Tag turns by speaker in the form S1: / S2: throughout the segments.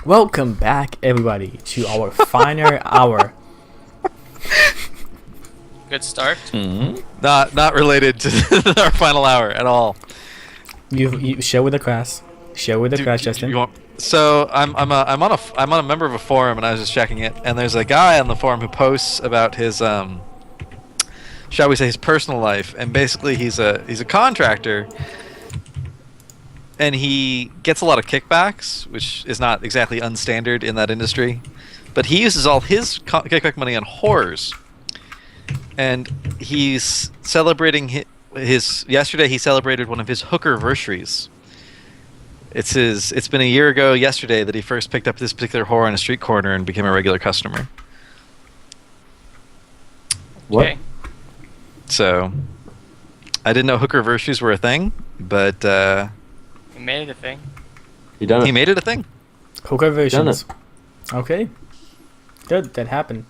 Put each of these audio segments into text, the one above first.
S1: Welcome back, everybody, to our final hour.
S2: Good start.
S3: Not related to our final hour at all.
S1: You share with the class. Share with the class, Justin.
S3: So I'm on a member of a forum, and I was just checking it, and there's a guy on the forum who posts about his shall we say, his personal life, and basically he's a contractor, and he gets a lot of kickbacks, which is not exactly unstandard in that industry, but he uses all his kickback money on whores, and he's celebrating his yesterday he celebrated one of his hooker-versaries. It's been a year ago yesterday that he first picked up this particular whore on a street corner and became a regular customer.
S4: What?
S2: Okay.
S3: So, I didn't know hooker-versaries were a thing, but
S2: You made it a thing.
S4: You done
S3: he
S4: it?
S3: made it a thing.
S1: Hooker versions. Okay. Good, that happened.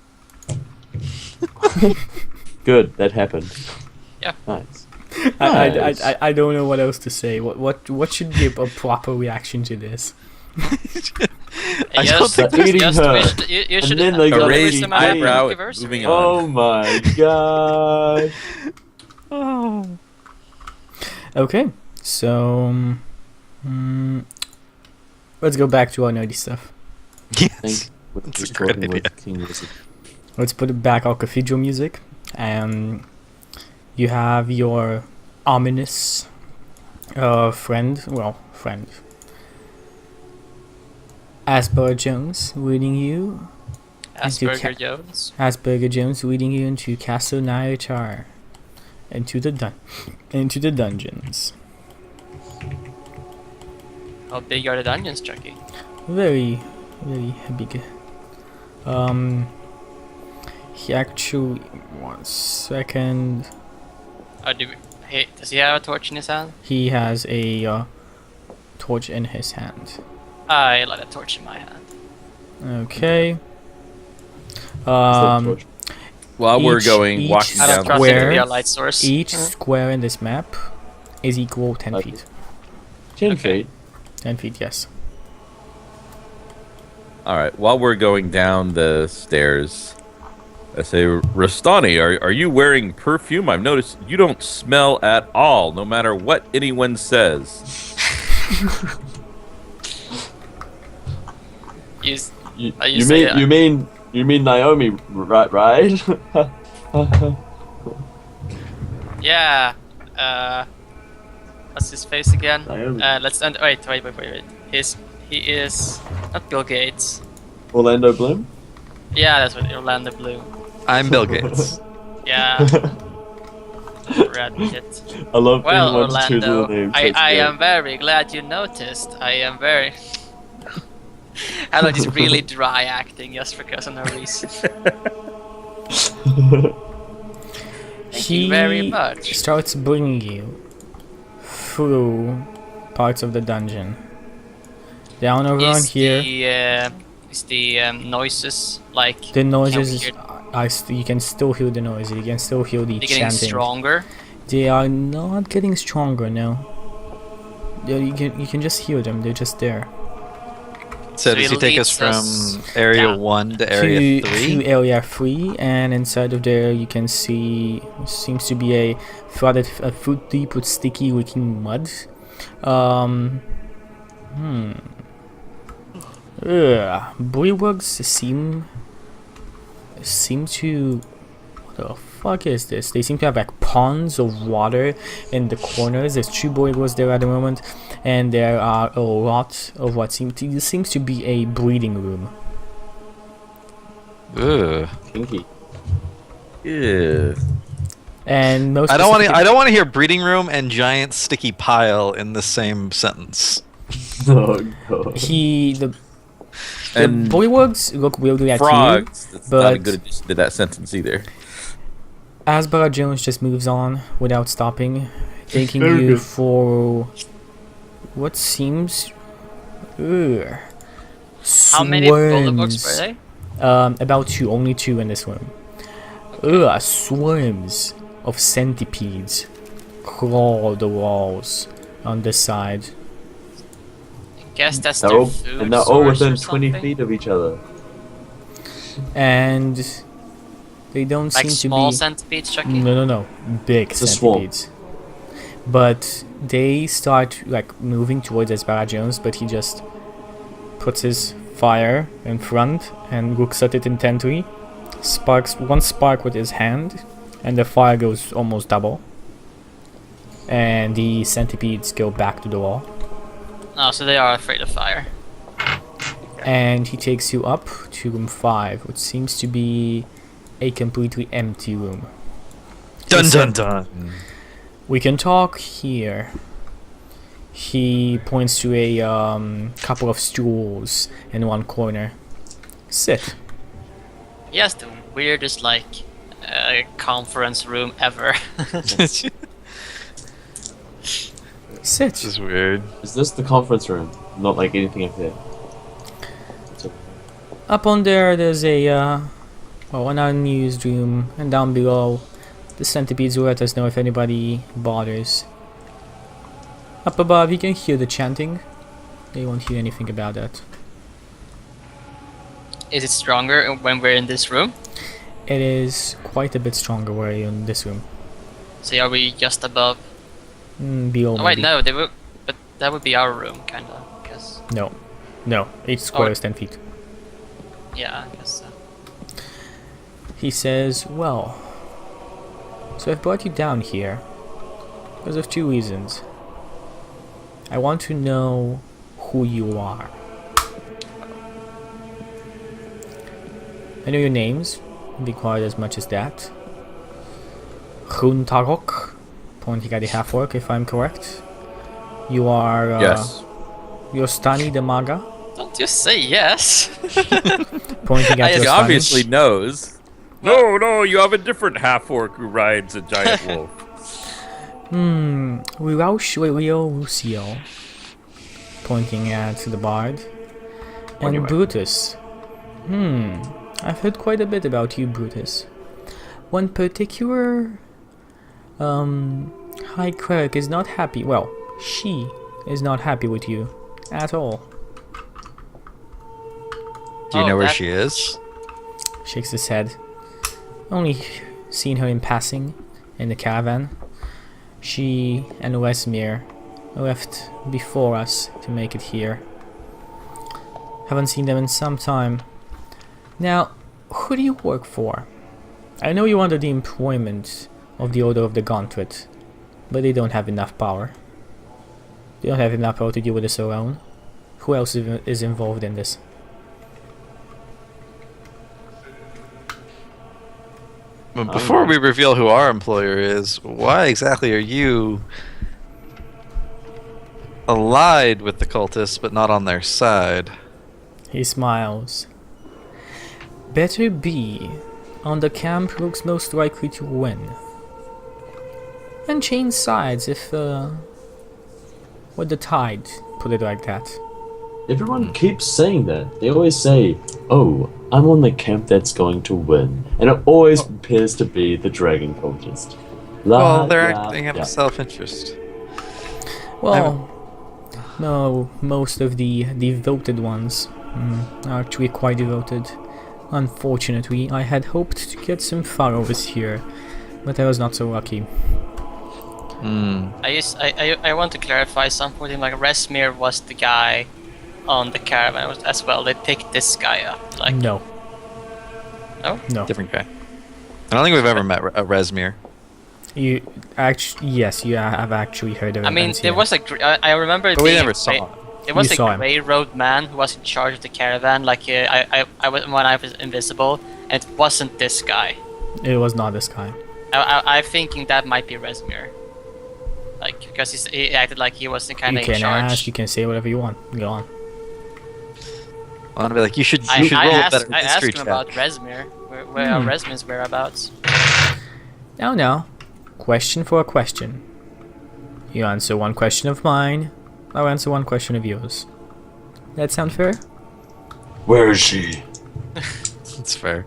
S4: Good. That happened.
S2: Yeah.
S4: Nice.
S1: I don't know what else to say. What should be a proper reaction to this?
S3: I don't think
S4: Eating her.
S2: You should
S4: then they
S2: have
S4: got
S2: raised
S4: raised
S2: them
S4: eyebrow
S5: moving on.
S4: Oh my god.
S3: Oh.
S1: Okay, so let's go back to our nerdy stuff.
S3: Yes.
S4: That's
S3: a great idea.
S4: King Wizard.
S1: Let's put back our cathedral music, and you have your ominous friend, Asperger Jones leading you.
S2: Asperger Jones.
S1: Asperger Jones leading you into Castle Nyatar, into the dungeons.
S2: How big are the dungeons, Chucky?
S1: Very, very big. He actually 1 second.
S2: Does he have a torch in his hand?
S1: He has a torch in his hand.
S2: I light a torch in my hand.
S1: Okay.
S5: While we're
S1: Each-
S5: going
S1: each
S5: walking
S2: I don't
S5: down
S2: trust it to
S1: Square.
S2: be a light source.
S1: Each square in this map is equal 10
S4: Okay.
S1: feet.
S4: 10
S2: Okay.
S4: feet.
S1: 10 feet, yes.
S5: All right, while we're going down the stairs, I say, Rastani, are you wearing perfume? I've noticed you don't smell at all, no matter what anyone says.
S4: You mean Naomi, right?
S2: Yeah. What's his face again?
S4: Naomi.
S2: Let's end. Wait. He is not Bill Gates.
S4: Orlando Bloom?
S2: Yeah, that's what Orlando Bloom.
S3: I'm Bill Gates.
S2: Yeah. Brad Pitt.
S4: I love
S2: Well,
S4: being one to choose
S2: Orlando,
S4: little names.
S2: I
S4: That's great.
S2: am very glad you noticed. I am very. I like this really dry acting just because of no reason. Thank you very much.
S1: Starts bringing you through parts of the dungeon. Down around here,
S2: Is the noises like
S1: the noises
S2: hear-
S1: you can still hear the noise. You can still hear the
S2: they're getting
S1: chanting.
S2: stronger?
S1: They are not getting stronger now. You can just hear them. They're just there.
S3: So
S2: So
S3: does he
S2: it
S3: take us
S2: leads
S3: from
S2: us
S3: area
S2: down.
S3: 1 to area
S1: to
S3: 3?
S1: area 3, and inside of there you can see seems to be a foot deep with sticky looking mud. Bullywugs seem to. What the fuck is this? They seem to have like ponds of water in the corners. There's 2 bullywugs there at the moment, and there are a lot of what seems to be a breeding room.
S3: Ugh.
S4: Kinky.
S5: Yeah.
S1: And most
S3: I don't
S1: specific-
S3: want to hear breeding room and giant sticky pile in the same sentence.
S4: Oh god.
S1: the
S5: And
S1: bullywugs look weirdly at you.
S5: frogs. That's not a
S1: but-
S5: good addition to that sentence either.
S1: Asbara Jones just moves on without stopping, taking
S4: Very
S1: you
S4: good.
S1: for what seems
S2: How many bullywugs were they?
S1: About 2, only 2 in this room. Swarms of centipedes crawl the walls on this side.
S2: guess that's
S4: They're
S2: their
S4: all,
S2: food
S4: and they're all
S2: source
S4: within
S2: or
S4: 20
S2: something?
S4: feet of each other.
S1: And they don't
S2: Like
S1: seem to
S2: small
S1: be.
S2: centipedes, Chucky?
S1: No. Big
S4: It's a swarm.
S1: centipedes. But they start like moving towards Esparra Jones, but he just puts his fire in front and looks at it intently. Sparks one spark with his hand, and the fire goes almost double. And the centipedes go back to the wall.
S2: Oh, so they are afraid of fire.
S1: And he takes you up to room 5, which seems to be a completely empty room.
S3: Dun
S1: Listen.
S3: dun dun.
S1: We can talk here. He points to a couple of stools in one corner. Sit.
S2: Yes, the weirdest, like, conference room ever.
S3: This
S1: Sit.
S3: is weird.
S4: Is this the conference room? Not like anything up here.
S1: Up on there's a an unused room, and down below, the centipedes will let us know if anybody bothers. Up above, you can hear the chanting. They won't hear anything about that.
S2: Is it stronger when we're in this room?
S1: It is quite a bit stronger where you're in this room.
S2: So are we just above?
S1: Below.
S2: Oh wait,
S1: maybe.
S2: no, they would, but that would be our room, kinda. Cause
S1: No. Each square is 10 feet.
S2: yeah, I guess so.
S1: He says, well, so I've brought you down here because of 2 reasons. I want to know who you are. I know your names, be quite as much as that. Huntarok, pointing at the half-orc if I'm correct. You are,
S5: Yes.
S1: you're Stani the Maga,
S2: Don't just say yes.
S1: pointing at
S2: He
S1: your
S5: He
S1: Stani.
S5: obviously knows. No, you have a different half orc who rides a giant wolf.
S1: Lucio, pointing at the bard. And
S4: Anyway.
S1: Brutus. I've heard quite a bit about you, Brutus. One particular high cleric is not happy. Well, she is not happy with you at all.
S3: Do you
S2: Oh,
S3: know where
S2: that-
S3: she is?
S1: Shakes his head. Only seen her in passing in the caravan. She and Wesmere left before us to make it here. Haven't seen them in some time. Now, who do you work for? I know you're under the employment of the Order of the Gauntlet, but they don't have enough power. They don't have enough power to deal with this alone. Who else is involved in this?
S3: But before we reveal who our employer is, why exactly are you allied with the cultists but not on their side?
S1: He smiles. Better be on the camp looks most likely to win. And change sides if, with the tide, put it like that.
S4: Everyone keeps saying that. They always say, oh, I'm on the camp that's going to win. And it always appears to be the dragon cultist.
S3: Well, they're acting out of self-interest.
S1: Well, no, most of the devoted ones are actually quite devoted. Unfortunately, I had hoped to get some followers here, but I was not so lucky.
S2: I want to clarify something with him. Like Resmir was the guy on the caravan as well. They picked this guy up. Like
S1: No.
S2: No?
S1: No.
S3: Different guy. I don't think we've ever met a Resmir.
S1: You actually, yes, you have actually heard of
S2: I mean,
S1: events
S2: there
S1: here.
S2: was a. I remember.
S3: But we
S2: being
S3: never
S2: a
S3: saw
S2: grey-
S3: him.
S2: There was
S1: You
S2: a
S1: saw him.
S2: grey road man who was in charge of the caravan. Like I was when I was invisible, and it wasn't this guy.
S1: It was not this guy.
S2: I'm thinking that might be Resmir. Like because he acted like he was the kind
S1: You
S2: of in
S1: can
S2: charge.
S1: ask, you can say whatever you want. Go on.
S3: I want to be like, you should
S2: I
S3: roll a
S2: asked
S3: better history
S2: him
S3: check.
S2: about Resmir. Where are Resmir's whereabouts?
S1: Now, question for a question. You answer one question of mine, I'll answer one question of yours. That sound fair?
S4: Where is she?
S3: That's fair.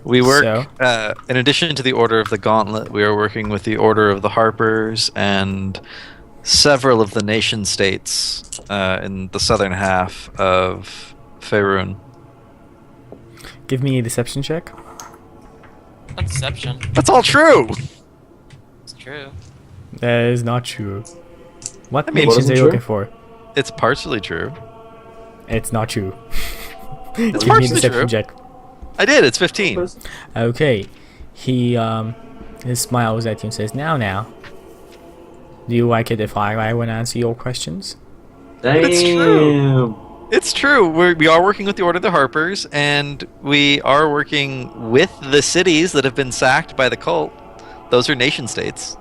S3: We work,
S1: So?
S3: in addition to the Order of the Gauntlet, we are working with the Order of the Harpers and several of the nation states in the southern half of Faerun.
S1: Give me a deception check.
S2: What deception?
S3: That's all true.
S2: It's true.
S1: That is not true. What
S3: I mean,
S1: nations
S4: wasn't
S1: are you
S4: true?
S1: looking for?
S3: It's partially true.
S1: It's not true.
S3: It's
S1: Give me a
S3: partially
S1: deception
S3: true.
S1: check.
S3: I did. It's 15.
S1: Okay. He smiles at you and says, Now. Do you like it if I would answer your questions?
S4: Damn.
S3: It's true. It's true. We are working with the Order of the Harpers, and we are working with the cities that have been sacked by the cult. Those are nation states.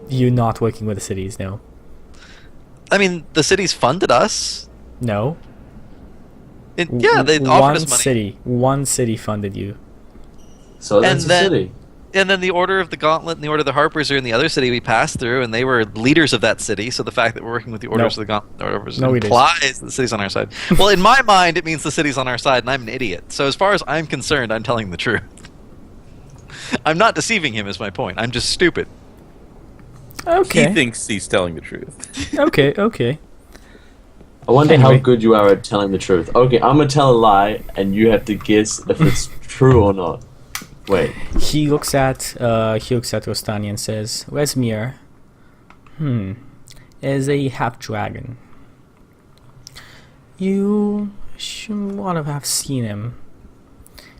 S1: You're not working with the cities, no.
S3: I mean, the cities funded us.
S1: No.
S3: Yeah, they offered us money.
S1: One city funded you.
S4: So that's
S3: And
S4: a
S3: then-
S4: city.
S3: And then the Order of the Gauntlet and the Order of the Harpers are in the other city we passed through, and they were leaders of that city. So the fact that we're working with the Orders of the Gauntlet and the Harpers
S1: No, it
S3: implies that the city's on our side. Well, in my mind, it means the city's on our side, and I'm an idiot. So as far as I'm concerned, I'm telling the truth. I'm not deceiving him, is my point. I'm just stupid.
S1: Okay.
S5: He thinks he's telling the truth.
S1: Okay.
S4: I wonder
S1: Anyway.
S4: how good you are at telling the truth. Okay, I'm gonna tell a lie, and you have to guess if it's true or not. Wait.
S1: He looks at Rostani and says, Resmir, is a half dragon. You should want to have seen him.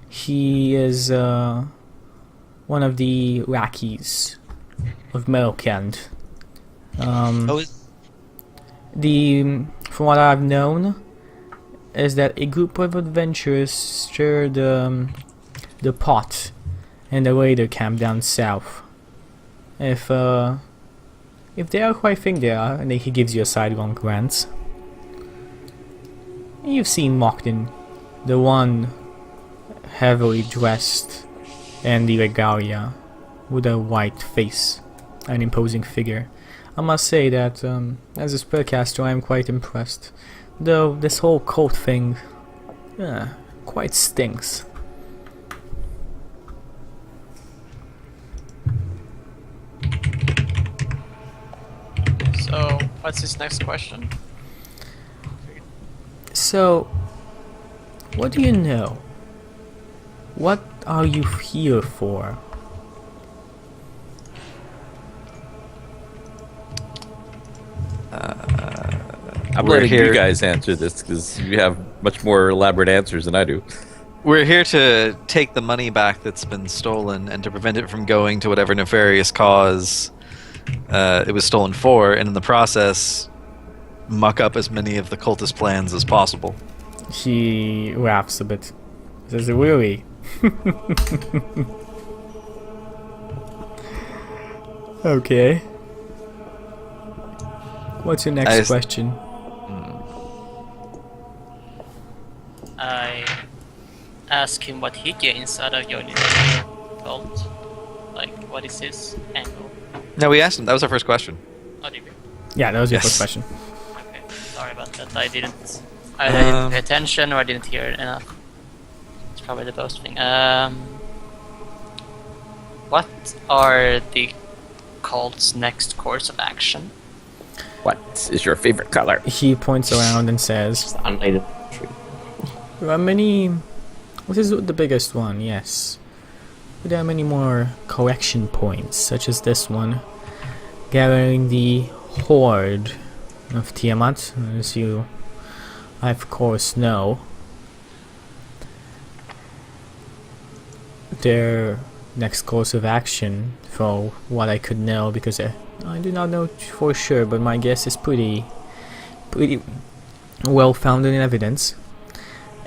S1: He is one of the lackeys of Melkend. From what I've known, is that a group of adventurers stirred the pot in the raider camp down south. If they are who I think they are, and then he gives you a sidelong glance. You've seen Mokden, the one heavily dressed in the regalia, with a white face, an imposing figure. I must say that as a spellcaster, I am quite impressed. Though this whole cult thing, quite stinks.
S2: So, what's his next question?
S1: So, what do you know? What are you here for?
S5: I'm
S3: We're
S5: letting
S3: here-
S5: you guys answer this because you have much more elaborate answers than I do.
S3: We're here to take the money back that's been stolen and to prevent it from going to whatever nefarious cause it was stolen for, and in the process, muck up as many of the cultist plans as possible.
S1: He laughs a bit. Says, really? Okay. What's your next question?
S2: I ask him what he gains out of joining the cult. Like, what is his angle?
S3: No, we asked him. That was our first question.
S2: What do you mean?
S1: Yeah, that was your
S3: Yes.
S1: first question.
S2: Okay, sorry about that. I didn't pay attention or I didn't hear it enough. It's probably the both thing. What are the cult's next course of action?
S5: What is your favorite color?
S1: He points around and says,
S4: Unnamed tree.
S1: there are many... This is the biggest one, yes. But there are many more collection points, such as this one. Gathering the Hoard of Tiamat, as you, of course, know. Their next course of action, for what I could know, because I do not know for sure, but my guess is pretty well founded in evidence,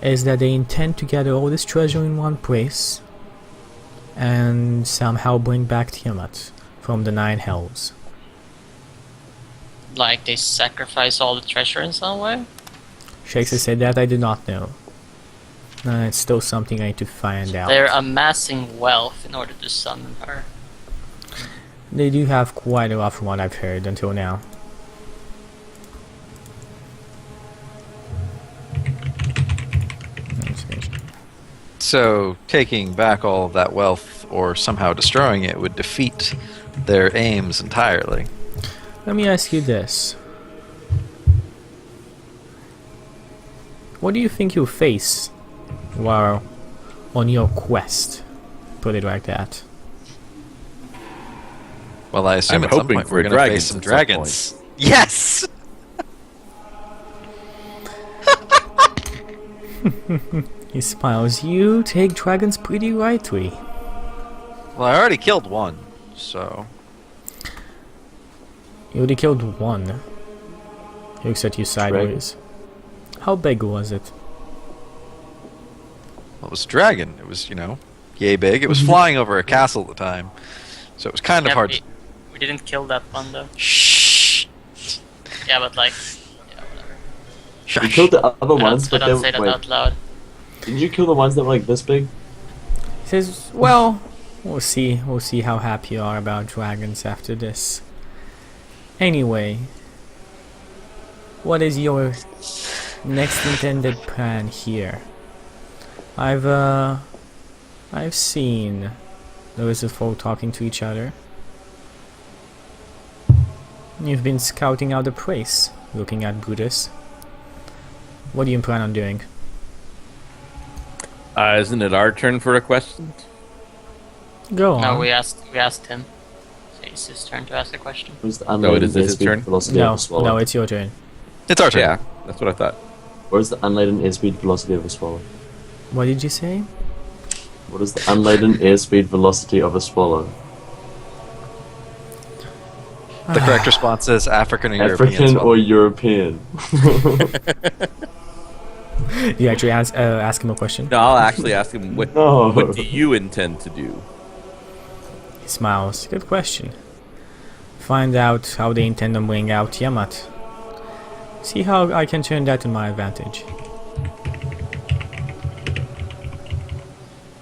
S1: is that they intend to gather all this treasure in one place and somehow bring back Tiamat from the Nine Hells.
S2: Like they sacrifice all the treasure in some way?
S1: Shakespeare said that I do not know. It's still something I need to find out.
S2: They're amassing wealth in order to summon her.
S1: They do have quite a lot from what I've heard until now.
S3: So, taking back all of that wealth or somehow destroying it would defeat their aims entirely.
S1: Let me ask you this. What do you think you'll face while on your quest? Put it like that.
S3: Well, I assume
S5: I'm
S3: at some
S5: hoping
S3: point
S5: for
S3: we're going to
S5: dragons
S3: face some
S5: at some
S3: dragons. Yes!
S1: He smiles. You take dragons pretty rightly.
S3: Well, I already killed one, so...
S1: You already killed one. He looks at you sideways. How big was it?
S3: Well, it was a dragon. It was, you know, yay big. It was flying over a castle at the time, so it was kind of
S2: Yeah,
S3: hard
S2: we didn't kill that one though.
S3: Shh!
S2: Yeah, but like, yeah, whatever.
S4: You
S3: Shush.
S4: killed the other
S2: I
S4: ones,
S2: don't,
S4: but
S2: I
S4: they
S2: don't say that
S4: wait.
S2: out loud.
S4: Didn't you kill the ones that were like this big?
S1: He says, well, we'll see. We'll see how happy you are about dragons after this. Anyway, what is your next intended plan here? I've seen the lizard folk talking to each other. You've been scouting out the place, looking at Brutus. What do you plan on doing?
S5: Isn't it our turn for a question?
S1: Go on.
S2: No, we asked him. So it's his turn to ask a question.
S4: What is the
S5: No,
S4: unladen
S5: it is his
S4: airspeed
S5: turn?
S4: velocity
S1: No,
S4: of a swallow?
S1: no, it's your turn.
S3: It's our turn.
S5: Yeah, that's what I thought.
S4: What is the unladen airspeed velocity of a swallow?
S1: What did you say?
S4: What is the unladen airspeed velocity of a swallow?
S3: The correct response is African or European.
S4: African
S3: swallow.
S4: or European?
S1: You actually ask him a question.
S5: No, I'll actually ask him what.
S4: No.
S5: What do you intend to do?
S1: He smiles. Good question. Find out how they intend on bringing out Yamat. See how I can turn that to my advantage.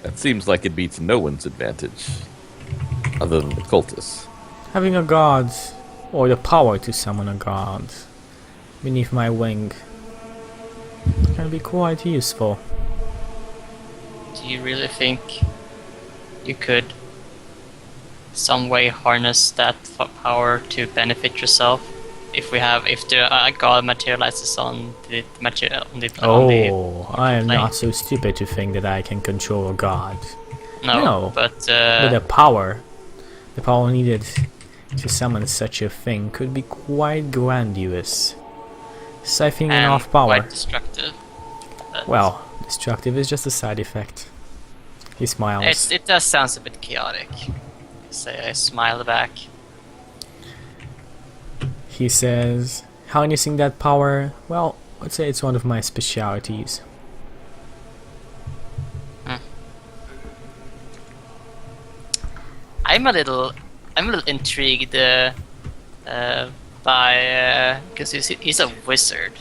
S5: That seems like it beats no one's advantage, other than the cultists.
S1: Having a god, or the power to summon a god, beneath my wing can be quite useful.
S2: Do you really think you could some way harness that power to benefit yourself? If the god materializes on the material on the
S1: Oh, I am
S2: plane.
S1: not so stupid to think that I can control a god.
S2: no, but
S1: But the power needed to summon such a thing could be quite grandiose. Siphoning
S2: and
S1: off power.
S2: quite destructive. But
S1: Well, destructive is just a side effect. He smiles.
S2: it does sound a bit chaotic. Say I smile back.
S1: He says, harnessing that power, well, let's say it's one of my specialities.
S2: I'm a little intrigued by because he's a wizard.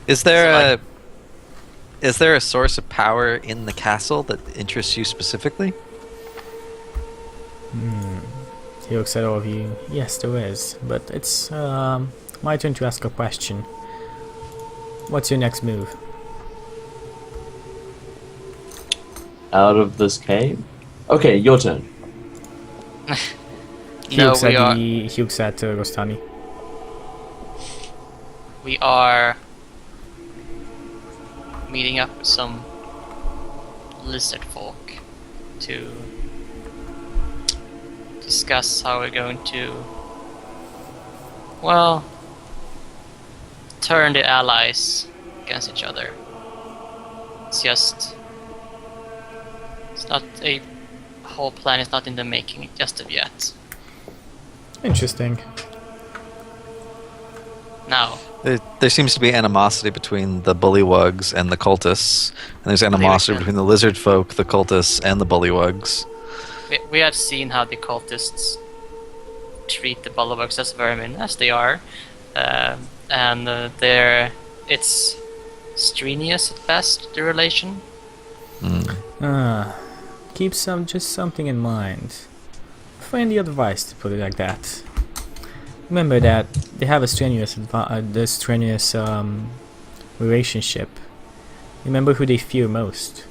S3: Is there a source of power in the castle that interests you specifically?
S1: He looks at all of you. Yes, there is, but it's my turn to ask a question. What's your next move?
S4: Out of this cave? Okay, your turn.
S1: He
S2: No,
S1: looks
S2: we
S1: at
S2: are
S1: he looks at Rostani.
S2: we are meeting up with some lizard folk to discuss how we're going to, well, turn the allies against each other. It's not a whole plan is not in the making just of yet.
S1: Interesting.
S2: Now,
S3: There seems to be animosity between the bullywugs and the cultists, and there's animosity
S2: reckon.
S3: between the lizard folk, the cultists, and the bullywugs.
S2: we have seen how the cultists treat the bullywugs as vermin, as they are, and it's strenuous at best, the relation.
S1: Keep just something in mind. Friendly advice, to put it like that. Remember that they have a strenuous relationship. Remember who they fear most.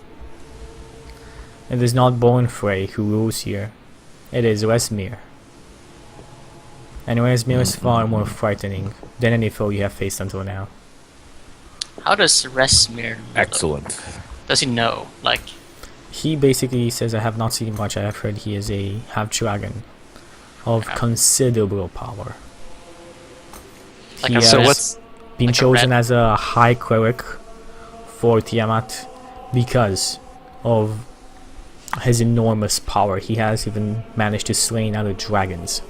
S1: It is not Bornfrey who rules here. It is Westmere. Anyways, Mir is far more frightening than any foe you have faced until now.
S2: How does Resmir know?
S5: Excellent.
S2: Does he know? Like,
S1: He basically says, I have not seen much, I have heard he is a half-dragon of considerable power.
S2: like
S1: He
S2: a
S3: So
S1: has
S3: what's
S1: been
S2: like a
S1: chosen
S2: red-
S1: as a high cleric for Tiamat because of his enormous power. He has even managed to slay other dragons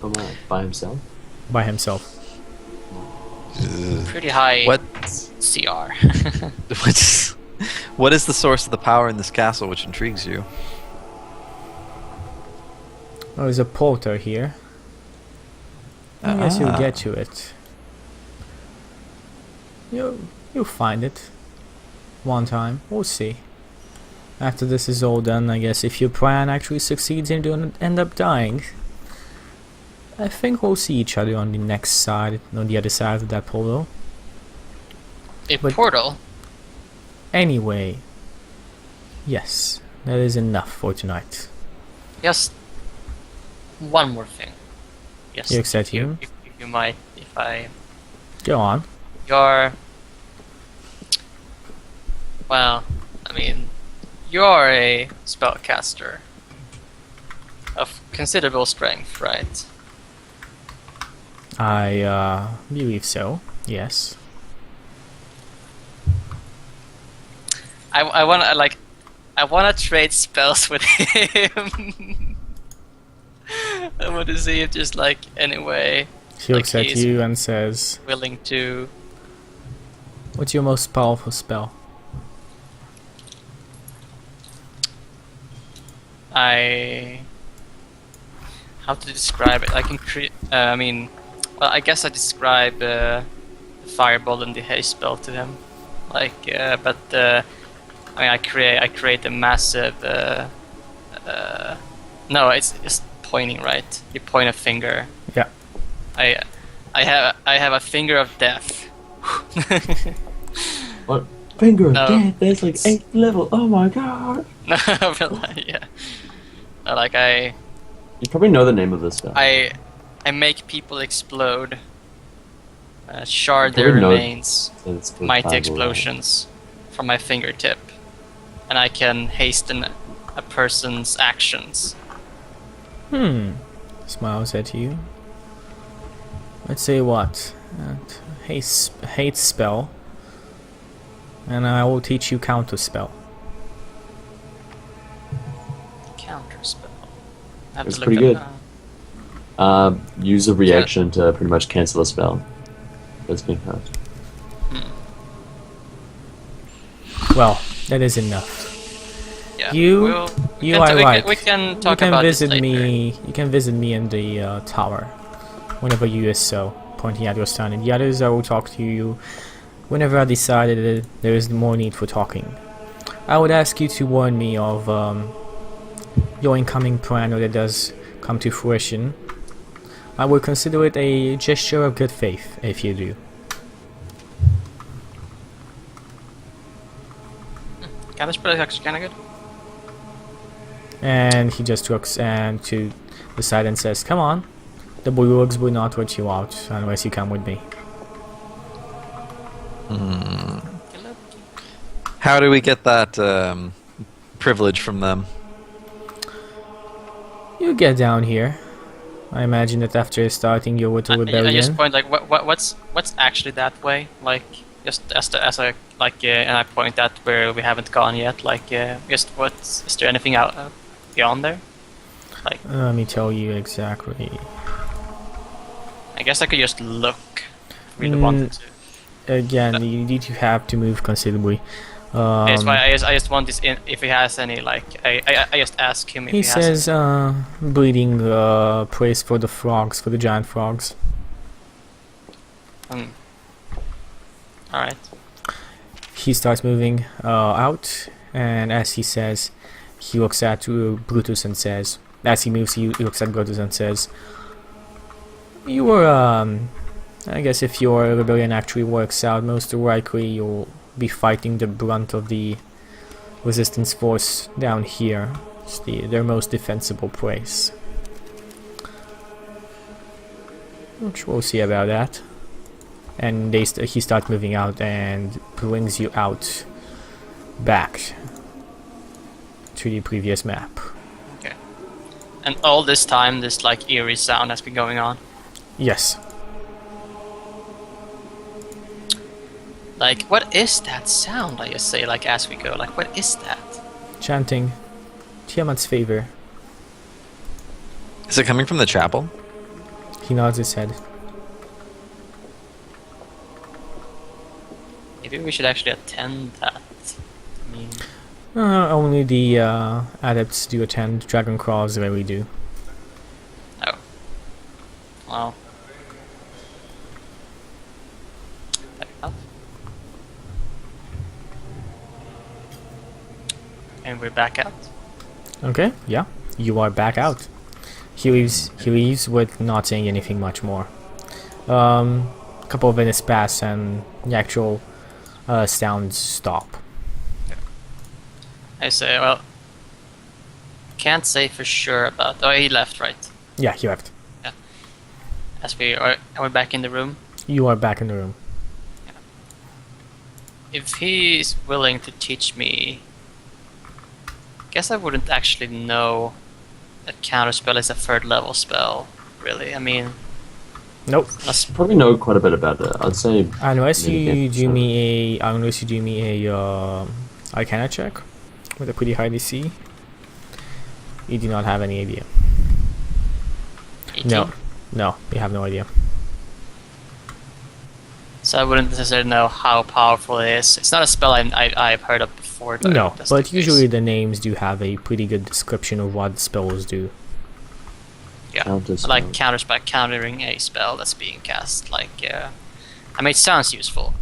S4: Oh my, by himself?
S1: by himself.
S2: pretty high
S3: what
S2: CR.
S3: what is the source of the power in this castle which intrigues you?
S1: Oh, there's a porter here. I guess you'll get to it. You'll find it. One time. We'll see. After this is all done, I guess if your plan actually succeeds and you don't end up dying, I think we'll see each other on the next side, on the other side of that portal.
S2: A
S1: But-
S2: portal.
S1: Anyway, yes, that is enough for tonight.
S2: Just one more thing. Yes.
S1: You accept
S2: if
S1: him?
S2: If you might, if I.
S1: Go on.
S2: You're. Well, I mean, you're a spellcaster of considerable strength, right?
S1: I believe so. Yes.
S2: I wanna like, I wanna trade spells with him. I want to see if just like anyway
S1: He looks
S2: Like
S1: at
S2: he's-
S1: you and says,
S2: willing to.
S1: "What's your most powerful spell?"
S2: How to describe it? I can create. I mean, well, I guess I describe the fireball and the haste spell to him. Like, but I mean, I create a massive. No, it's just pointing, right? You point a finger.
S1: Yeah.
S2: I have a finger of death.
S4: What? Finger of
S2: No,
S4: death, that's like
S2: it's-
S4: 8th level, oh my god!
S2: No, but like, yeah. No, like
S4: You probably know the name of this spell.
S2: I make people explode, shard their
S4: Probably know-
S2: remains,
S4: It's called
S2: mighty
S4: fireball.
S2: explosions from my fingertip, and I can hasten a person's actions.
S1: Smiles at you. Let's say what? Hate spell. And I will teach you counter spell.
S2: Counter spell. I have
S4: It's
S2: to look
S4: pretty
S2: up,
S4: good. Use a reaction to pretty much cancel a spell. That's being cast.
S1: Well, that is enough.
S2: yeah.
S1: You
S2: we
S1: are right.
S2: We can
S1: You
S2: talk
S1: can
S2: about
S1: visit
S2: this later.
S1: me. You can visit me in the tower whenever you wish so. Pointing at your son, and the others, I will talk to you whenever I decided that there is more need for talking. I would ask you to warn me of your incoming plan, or that does come to fruition. I would consider it a gesture of good faith if you do.
S2: Counter spell is actually kind of good.
S1: And he just looks and to the side and says, "Come on, the bulldogs will not let you out unless you come with me."
S3: How do we get that privilege from them?
S1: You get down here. I imagine that after starting your little
S2: I
S1: rebellion,
S2: just point like what's actually that way, like just as a like and I point at where we haven't gone yet, like just what's is there anything out beyond there? Like
S1: let me tell you exactly.
S2: I guess I could just look. if Really wanted to.
S1: Again, you need to have to move considerably.
S2: That's why I just want this in, if he has any like I just ask him if
S1: He
S2: he has.
S1: says, bleeding praise for the frogs, for the giant frogs.
S2: All right.
S1: He starts moving out, and as he says, he looks at Brutus and says, as he moves, he looks at Brutus and says, "You were, I guess if your rebellion actually works out, most likely you'll be fighting the brunt of the resistance force down here. It's their most defensible place." Which we'll see about that. And he starts moving out and brings you out back to the previous map.
S2: Okay. And all this time, this like eerie sound has been going on.
S1: Yes.
S2: Like, what is that sound? I just say, like, as we go. Like, what is that?
S1: Chanting Tiamat's favor.
S3: Is it coming from the chapel?
S1: He nods his head.
S2: Maybe we should actually attend that. I mean,
S1: Only the adepts do attend. Dragon Crawls rarely do.
S2: oh. Well. Fair enough. And we're back out.
S1: Okay, yeah. You are back out. He leaves with not saying anything much more. A couple of minutes pass and the actual sounds stop.
S2: I say, well, can't say for sure about. Oh, he left, right?
S1: Yeah, he left.
S2: As we are we're back in the room.
S1: You are back in the room.
S2: If he's willing to teach me, guess I wouldn't actually know that counterspell is a 3rd level spell. Really, I mean,
S1: Nope.
S4: Probably know quite a bit about it. I'd say.
S1: Unless you
S4: mitigate
S1: do me a Arcana check with a pretty high DC, you do not have any idea.
S2: 18.
S1: No, you have no idea.
S2: So I wouldn't necessarily know how powerful it is. It's not a spell I've heard of before. Though,
S1: No,
S2: just
S1: but
S2: in case.
S1: usually the names do have a pretty good description of what spells do.
S2: Yeah,
S4: Counterspell.
S2: like counterspell, countering a spell that's being cast. Like, I mean, it sounds useful.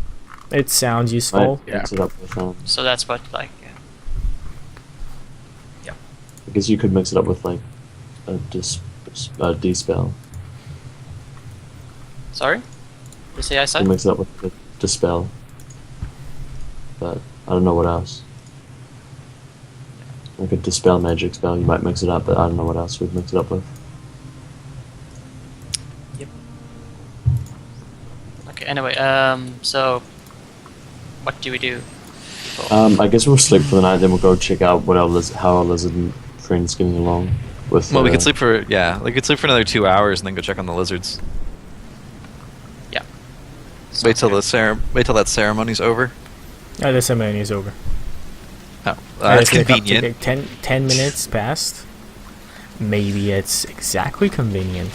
S1: It sounds useful.
S4: Might mix it up with,
S2: So that's what, like,
S4: I guess you could mix it up with like a dispel.
S2: sorry? You say I
S4: You
S2: said?
S4: mix it up with a dispel. But I don't know what else. Like a dispel magic spell, you might mix it up, but I don't know what else we'd mix it up with.
S2: Okay. Anyway, so what do we do?
S4: I guess we'll sleep for the night, then we'll go check out what how our lizard friend's getting along with.
S3: Well, we could sleep for another 2 hours and then go check on the lizards.
S2: Yeah.
S3: Wait till that ceremony's over.
S1: The ceremony is over.
S3: Oh, that's
S1: It's like up to,
S3: convenient.
S1: like, 10 minutes passed. Maybe it's exactly convenient.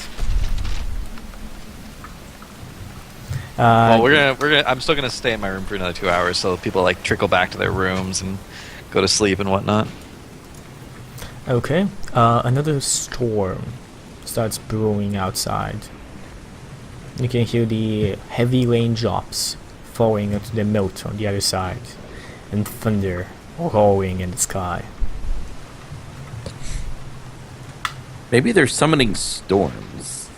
S3: Well, we're gonna. I'm still gonna stay in my room for another 2 hours, so people like trickle back to their rooms and go to sleep and whatnot.
S1: Okay. Another storm starts brewing outside. You can hear the heavy raindrops falling into the moat on the other side, and thunder roaring in the sky.
S5: Maybe they're summoning storms.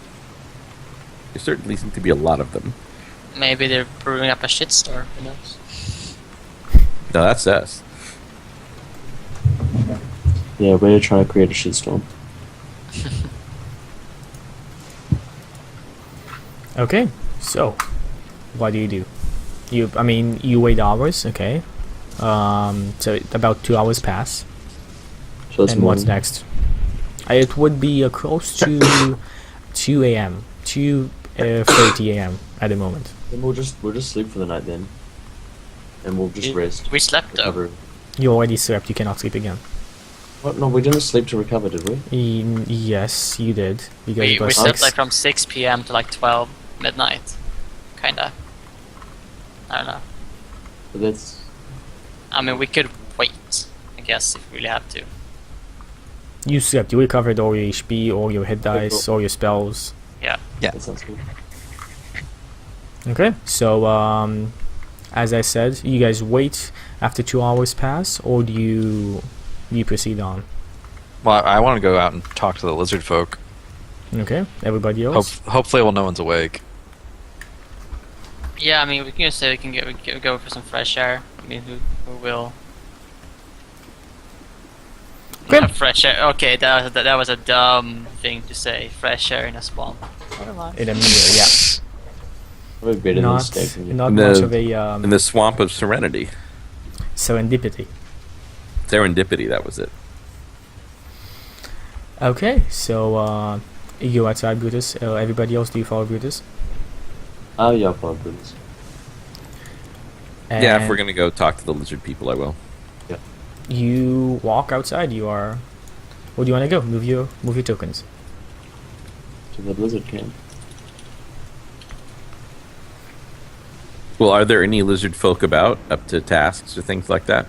S5: There certainly seem to be a lot of them.
S2: Maybe they're brewing up a shitstorm. Who knows?
S5: No, that's us.
S4: Yeah, we're trying to create a shitstorm.
S1: Okay, so what do? You wait hours, okay. So about 2 hours pass.
S4: So it's
S1: And what's
S4: morning.
S1: next? It would be close to 2 a.m. 2:30 a.m. at the moment.
S4: Then we'll just sleep for the night then, and we'll just rest.
S2: We slept though.
S4: Recover.
S1: You already slept. You cannot sleep again.
S4: What? No, we didn't sleep to recover, did we?
S1: Yes, you did. Because
S2: We
S1: it was
S2: slept
S1: 6.
S2: like from 6 p.m. to like 12 midnight. Kinda. I don't know.
S4: But that's
S2: I mean, we could wait, I guess, if we really have to.
S1: You slept. You recovered all your HP, all your hit dice, all your spells.
S2: Yeah.
S4: that sounds good.
S1: Okay, so as I said, you guys wait after 2 hours pass, or do you proceed on?
S3: Well, I want to go out and talk to the lizard folk.
S1: Okay, everybody else.
S3: Hopefully, no one's awake.
S2: Yeah, I mean, we can just say we can go for some fresh air. I mean, who will?
S1: Okay.
S2: Yeah, fresh air. Okay, that was a dumb thing to say. Fresh air in a swamp. Never mind.
S1: in a mirror. Yeah,
S4: Probably better than
S1: not
S4: stacking.
S1: not
S5: In
S1: much
S5: the-
S1: of a
S5: In the swamp of serenity.
S1: serendipity.
S5: Serendipity, that was it.
S1: Okay, so you outside, Brutus. Everybody else, do you follow Brutus?
S4: Yeah, probably.
S5: Yeah, if
S1: And
S5: we're gonna go talk to the lizard people, I will.
S1: you walk outside. You are. Where do you want to go? Move your tokens.
S4: To the lizard camp.
S5: Well, are there any lizard folk about, up to tasks or things like that?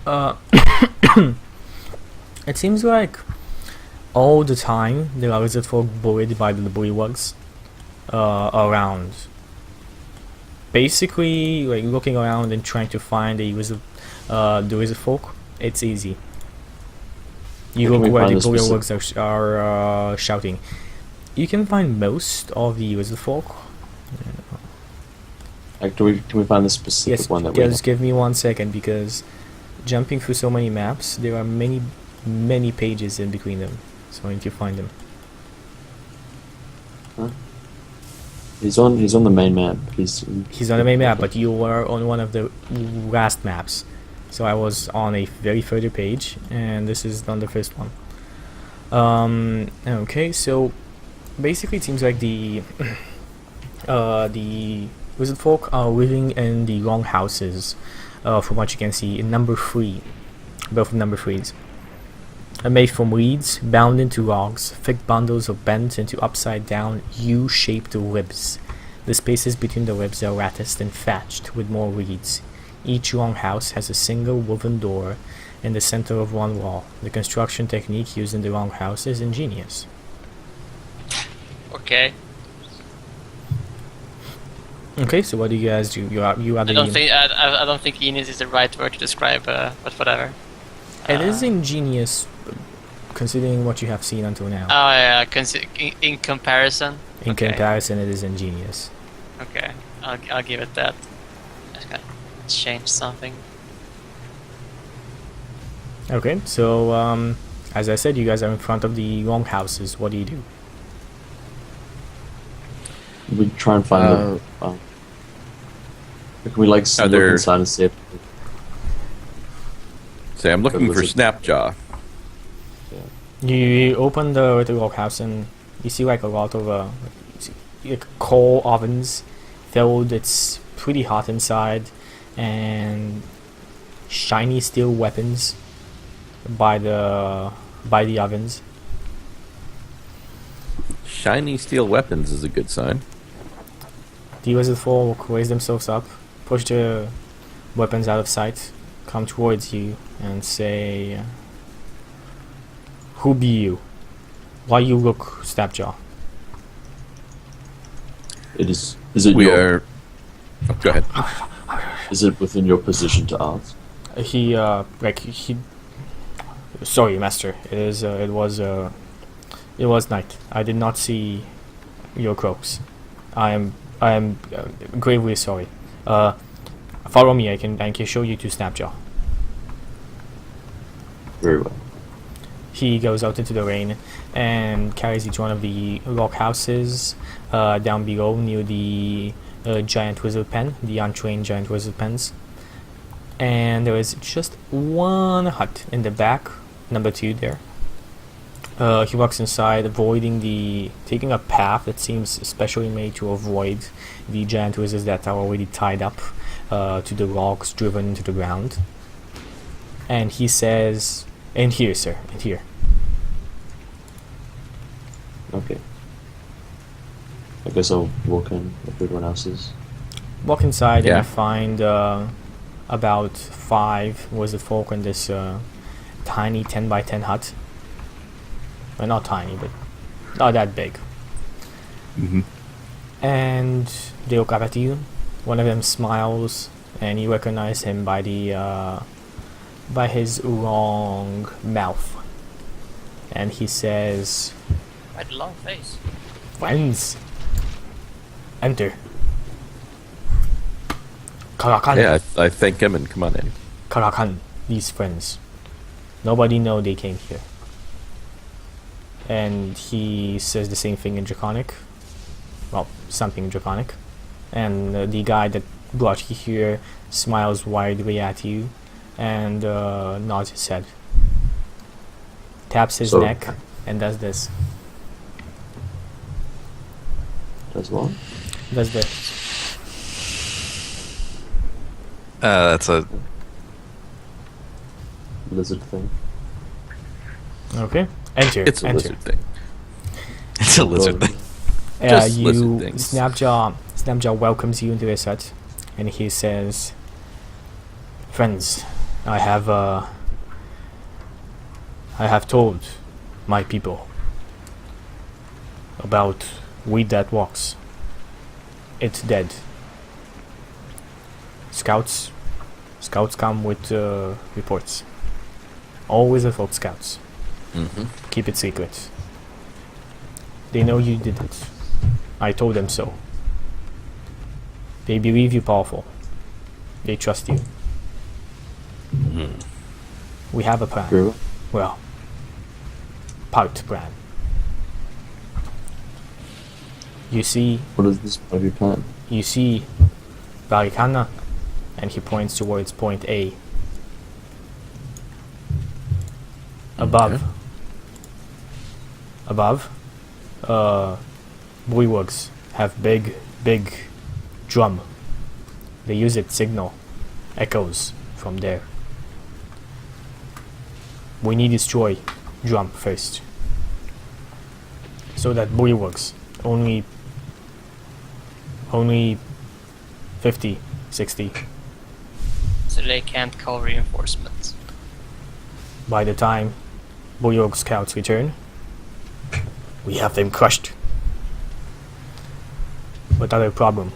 S1: Uh, it seems like all the time there are lizard folk bullied by the bullywugs around. Basically, like looking around and trying to find the lizard folk, it's easy. You
S4: Where can
S1: look
S4: we
S1: where
S4: find
S1: the
S4: the specific-
S1: bullywugs are shouting. You can find most of the lizard folk.
S4: Like, can we find the specific
S1: Yes,
S4: one that we
S1: just give me 1 second because jumping through so many maps, there are many pages in between them. So I need to find them.
S4: He's on the main map.
S1: He's on the main map, but you were on one of the last maps. So I was on a very further page, and this is on the first one. Okay, so basically it seems like the wizard folk are living in the long houses, from what you can see in number 3, both number 3s. Are made from reeds, bound into logs, thick bundles are bent into upside-down U-shaped ribs. The spaces between the ribs are latticed and thatched with more reeds. Each long house has a single woven door in the center of one wall. The construction technique used in the long house is ingenious.
S2: Okay.
S1: Okay, so what do you guys do? You are
S2: I
S1: the.
S2: don't think genius is the right word to describe, but whatever.
S1: It is ingenious, considering what you have seen until now.
S2: Oh yeah, in comparison.
S1: In
S2: okay.
S1: comparison, it is ingenious.
S2: Okay, I'll give it that. Just gonna change something.
S1: Okay, so as I said, you guys are in front of the long houses. What do you do?
S4: We try and find the. Can we like look
S5: there-
S4: inside and see if
S5: Say, I'm looking for
S4: lizard.
S5: Snapjaw.
S1: You open the log house and you see like a lot of like coal ovens filled. It's pretty hot inside, and shiny steel weapons by the ovens.
S5: Shiny steel weapons is a good sign.
S1: The wizard folk raise themselves up, push the weapons out of sight, come towards you, and say, "Who be you? Why you look Snapjaw?"
S4: is it
S5: We
S4: your
S5: are. Oh, go ahead.
S4: is it within your position to ask?
S1: He sorry, master. It was night. I did not see your croaks. I am gravely sorry. Follow me. I can show you to Snapjaw.
S4: Very well.
S1: He goes out into the rain and carries each one of the log houses down below near the giant wizard pen, the untrained giant wizard pens. And there is just one hut in the back, number 2 there. He walks inside, taking a path that seems specially made to avoid the giant wizards that are already tied up to the logs driven into the ground. And he says, "In here, sir, in here."
S4: Okay. I guess I'll walk in if everyone else is.
S1: Walk inside
S5: Yeah.
S1: and you find about 5 wizard folk in this tiny 10 by 10 hut. Well, not tiny, but not that big.
S5: Mm-hmm.
S1: And they look up at you. One of them smiles, and you recognize him by his long mouth. And he says,
S2: By the long face.
S1: "Friends, enter." Karakan.
S5: Yeah, I thank him and come on in.
S1: Karakan, these friends. Nobody know they came here. and he says the same thing in Draconic. Well, something Draconic. And the guy that brought you here smiles widely at you and nods his head. Taps his
S4: So-
S1: neck and does this.
S4: That's what?
S1: Does this.
S3: That's a
S4: Lizard thing.
S1: Okay. Enter.
S5: It's a
S1: enter.
S5: lizard thing.
S3: it's a lizard thing.
S5: Just lizard
S1: You
S5: things.
S1: Snapjaw welcomes you into his hut, and he says, "Friends, I have told my people about weed that walks. It's dead. Scouts come with reports. Always without scouts.
S5: Mm-hmm.
S1: Keep it secret. They know you did it. I told them so. They believe you powerful. They trust you. We have a plan.
S4: True.
S1: Well, part plan. You see
S4: What is this part of your plan?
S1: Barikana, and he points towards point A. Above. Above, bullywugs have big drum. They use it to signal echoes from there. We need to destroy drum first, so that bullywugs only 50, 60.
S2: So they can't call reinforcements.
S1: By the time bullywug scouts return, we have them crushed. But other problem.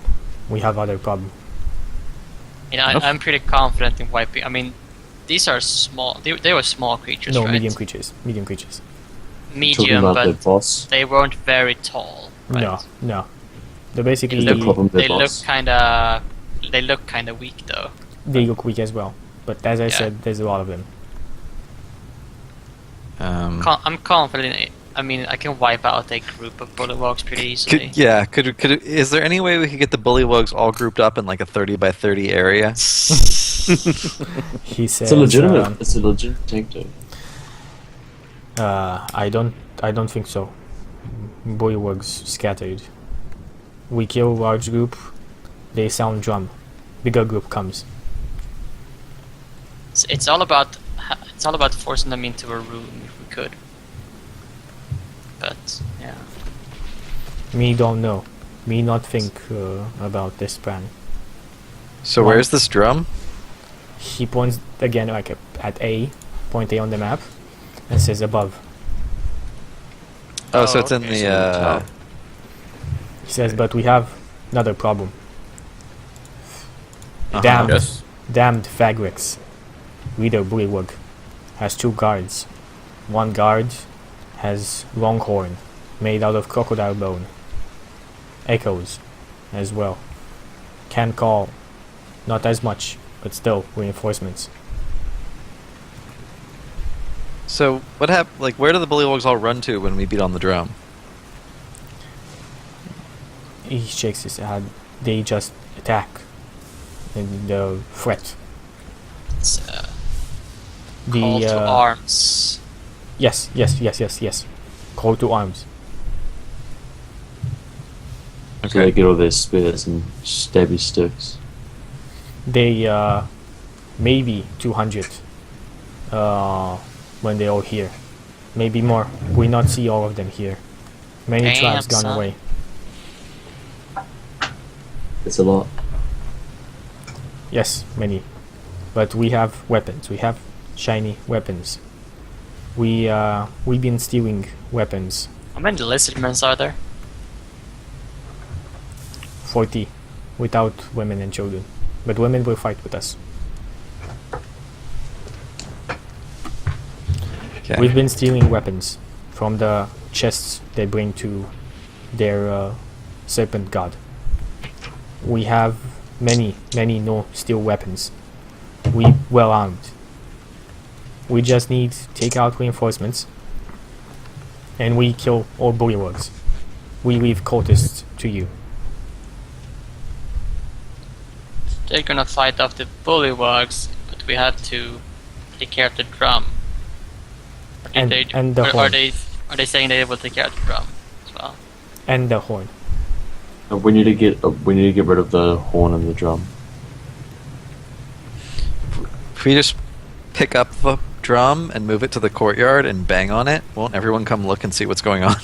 S1: We have other problem.
S2: You know, I'm pretty confident in wiping. I mean, these are small. They were small creatures,
S1: No,
S2: right?
S1: medium creatures. Medium creatures.
S4: Talking
S2: Medium,
S4: about the
S2: but
S4: boss.
S2: they weren't very tall. Right?
S1: No. They're basically
S4: Is the problem the
S2: They look
S4: boss?
S2: kinda. They look kinda weak though.
S1: they look weak as well. But as I
S2: Yeah.
S1: said, there's a lot of them.
S2: I'm confident. I mean, I can wipe out a group of bullywugs pretty easily.
S3: Is there any way we could get the bullywugs all grouped up in like a 30 by 30 area?
S1: He says,
S4: It's a legitimate. It's a legitimate tactic.
S1: I don't think so. Bullywugs scattered. We kill large group, they sound drum. Bigger group comes.
S2: It's all about forcing them into a room if we could. But yeah,
S1: Me don't know. Me not think about this plan.
S3: So where's this drum?
S1: He points again like at A, point A on the map, and says above.
S3: Oh, so it's in
S2: okay,
S3: the
S2: so
S1: He says, but we have another problem.
S3: Uh-huh.
S1: Damned Fagrix, leader Bullywug, has 2 guards. One guard has Longhorn, made out of crocodile bone. Echoes, as well. Can call, not as much, but still reinforcements.
S3: So what happened? Like, where do the bullywugs all run to when we beat on the drum?
S1: He shakes his head. They just attack. And the threat.
S2: it's call
S1: The
S2: to arms.
S1: yes. Call to arms.
S4: So they get all their spears and stabby sticks.
S1: They maybe 200 when they all here, maybe more. We not see all of them here. Many
S2: Damn,
S1: tribes gone
S2: son.
S1: away.
S4: It's a lot.
S1: Yes, many. But we have weapons. We have shiny weapons. We've been stealing weapons.
S2: How many lizardmen are there?
S1: 40 without women and children. But women will fight with us.
S3: Okay.
S1: We've been stealing weapons from the chests they bring to their serpent god. We have many no steel weapons. We well armed. We just need to take out reinforcements and we kill all bullywugs. We leave cultists to you.
S2: They're gonna fight off the bullywugs, but we have to take care of the drum. Or did
S1: And-
S2: they,
S1: and the
S2: or
S1: horn.
S2: are they saying they will take care of the drum as well?
S1: And the horn.
S4: We need to get rid of the horn and the drum.
S3: If we just pick up the drum and move it to the courtyard and bang on it, won't everyone come look and see what's going on?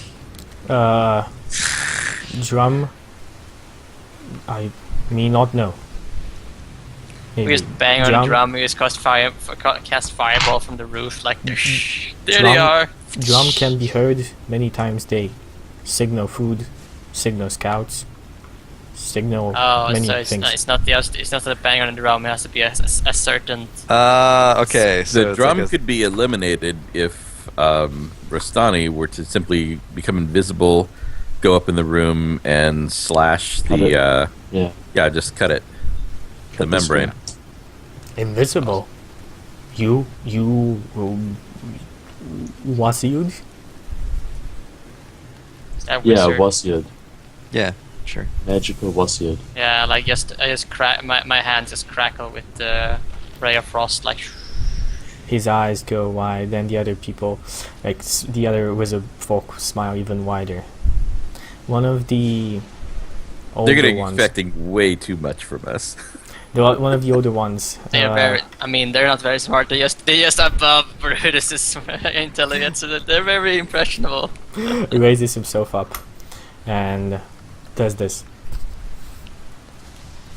S1: Drum. I may not know.
S2: We
S1: Maybe.
S2: just bang on the drum. We just cast fireball from the roof. Like there they
S1: Drum-
S2: are.
S1: Drum can be heard many times. They signal food, signal scouts, signal
S2: Oh,
S1: many
S2: so it's
S1: things.
S2: not, it's not the bang on the drum. It has to be a certain.
S3: Okay. So
S5: The
S3: it's
S5: drum
S3: like a-
S5: could be eliminated if Rastani were to simply become invisible, go up in the room and slash
S4: Cut
S5: the
S4: Yeah.
S5: just cut it, the
S4: Cut
S5: membrane.
S1: Invisible. You Wasiud?
S2: Is that
S4: Yeah,
S2: wizard?
S4: Wasiad.
S3: Yeah, sure.
S4: Magical Wasiad.
S2: Yeah, like I just crack my hands just crackle with the ray of frost. Like
S1: His eyes go wide, and the other people, the other wizard folk, smile even wider. One of the older
S5: They're getting
S1: ones.
S5: expecting way too much from us.
S1: One of the older ones.
S2: they're very. I mean, they're not very smart. They just above Brutus's intelligence. So that they're very impressionable.
S1: raises himself up and does this.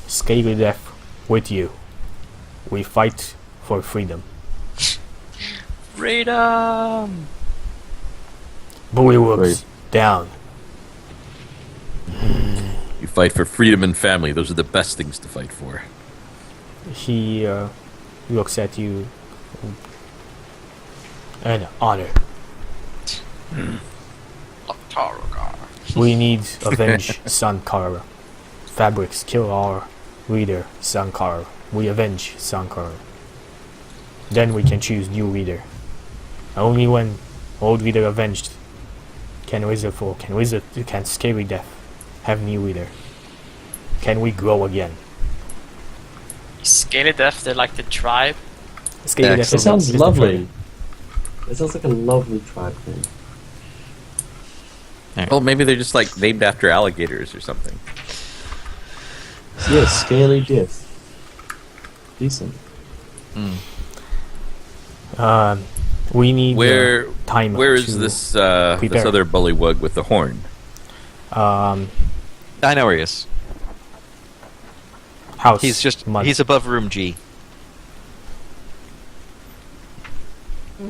S1: Scaly death with you. We fight for freedom.
S2: Freedom.
S1: Bullywugs
S4: Wait.
S1: down.
S5: You fight for freedom and family. Those are the best things to fight for.
S1: He looks at you. An honor. We need avenge Sankara. Fabrics kill our leader Sankara. We avenge Sankara. Then we can choose new leader. Only when old leader avenged can Scaly Death have new leader. Can we grow again?
S2: Scaly Death. They're like the tribe.
S1: Scaly Death
S3: Excellent.
S1: is
S4: It sounds
S1: is the
S4: lovely. It sounds like a lovely tribe thing.
S5: Well, maybe they're just like named after alligators or something.
S4: Yeah, Scaly Death. Decent.
S1: We need
S5: Where
S1: time.
S5: where is
S1: to
S5: this this
S1: prepare.
S5: other bullywug with the horn?
S3: I know where he is.
S1: House. mud.
S3: He's above room G.